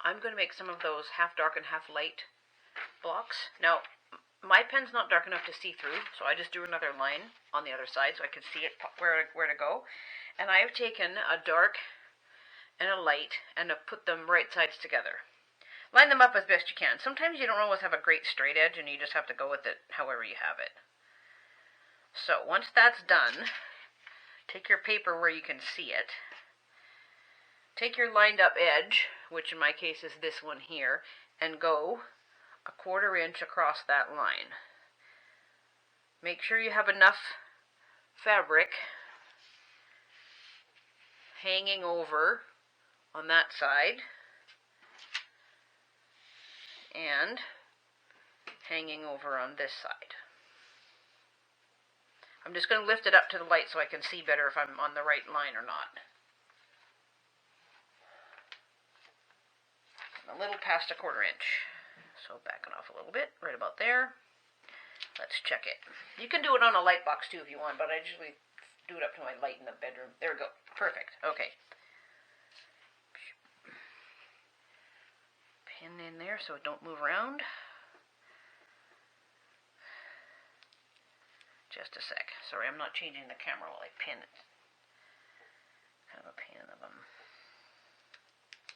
I'm going to make some of those half dark and half light blocks. Now, my pen's not dark enough to see through, so I just drew another line on the other side so I can see it where to go. And I have taken a dark and a light and have put them right sides together. Line them up as best you can. Sometimes you don't always have a great straight edge and you just have to go with it however you have it. So once that's done, take your paper where you can see it. Take your lined up edge, which in my case is this one here, and go 1/4 inch across that line. Make sure you have enough fabric hanging over on that side and hanging over on this side. I'm just going to lift it up to the light so I can see better if I'm on the right line or not. A little past 1/4 inch. So backing off a little bit, right about there. Let's check it. You can do it on a light box too if you want, but I usually do it up to my light in the bedroom. There we go. Perfect. Okay. Pin in there so it don't move around. Just a sec. Sorry, I'm not changing the camera while I pin it. Kind of a pain in the bum.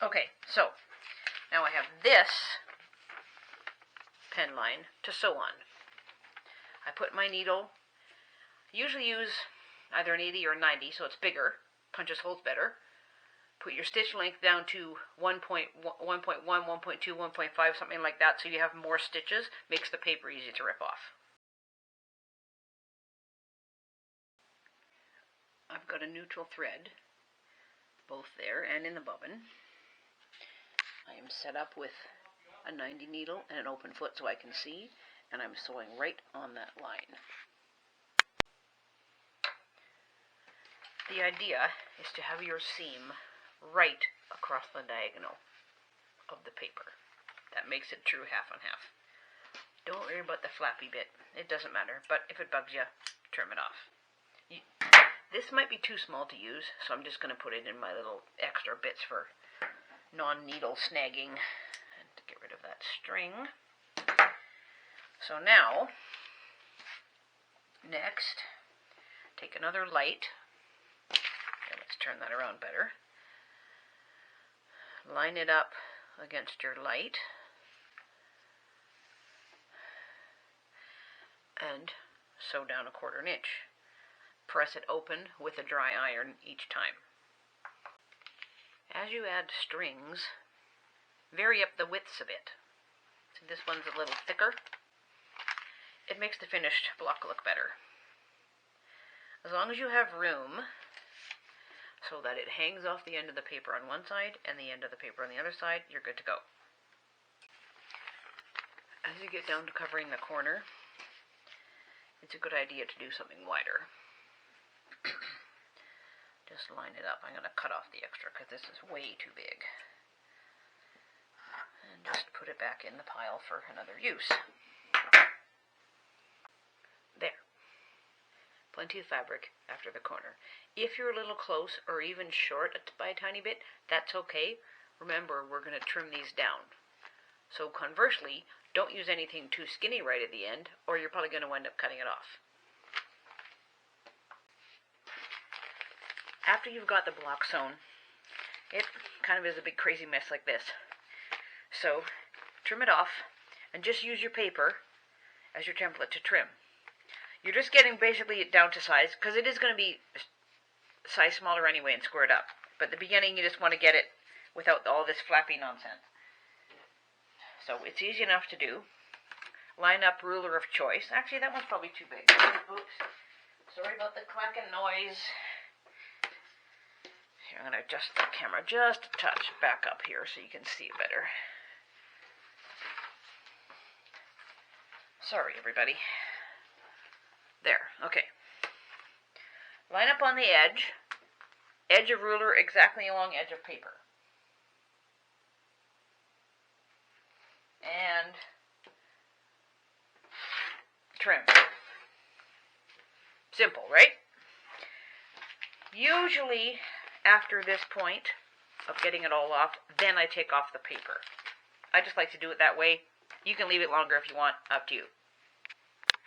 Okay, so now I have this pen line to sew on. I put my needle, usually use either an 80 or a 90 so it's bigger, punches holes better. Put your stitch length down to 1.1, 1.2, 1.5, something like that so you have more stitches. Makes the paper easy to rip off. I've got a neutral thread, both there and in the bobbin. I am set up with a 90 needle and an open foot so I can see, and I'm sewing right on that line. The idea is to have your seam right across the diagonal of the paper. That makes it true half and half. Don't worry about the flappy bit. It doesn't matter, but if it bugs you, trim it off. This might be too small to use, so I'm just going to put it in my little extra bits for non-needle snagging and to get rid of that string. So now, next, take another light. Okay, let's turn that around better. Line it up against your light and sew down 1/4 inch. Press it open with a dry iron each time. As you add strings, vary up the widths a bit. So this one's a little thicker. It makes the finished block look better. As long as you have room so that it hangs off the end of the paper on one side and the end of the paper on the other side, you're good to go. As you get down to covering the corner, it's a good idea to do something wider. Just line it up. I'm going to cut off the extra because this is way too big. And just put it back in the pile for another use. There. Plenty of fabric after the corner. If you're a little close or even short by a tiny bit, that's okay. Remember, we're going to trim these down. So conversely, don't use anything too skinny right at the end, or you're probably going to end up cutting it off. After you've got the block sewn, it kind of is a big crazy mess like this. So trim it off and just use your paper as your template to trim. You're just getting basically down to size because it is going to be size smaller anyway and squared up. But at the beginning you just want to get it without all this flappy nonsense. So it's easy enough to do. Line up ruler of choice. Actually, that one's probably too big. Oops. Sorry about the clacking noise. Here, I'm going to adjust the camera just a touch back up here so you can see it better. Sorry, everybody. There, okay. Line up on the edge. Edge of ruler exactly along edge of paper. And trim. Simple, right? Usually, after this point, of getting it all off, then I take off the paper. I just like to do it that way. You can leave it longer if you want, up to you.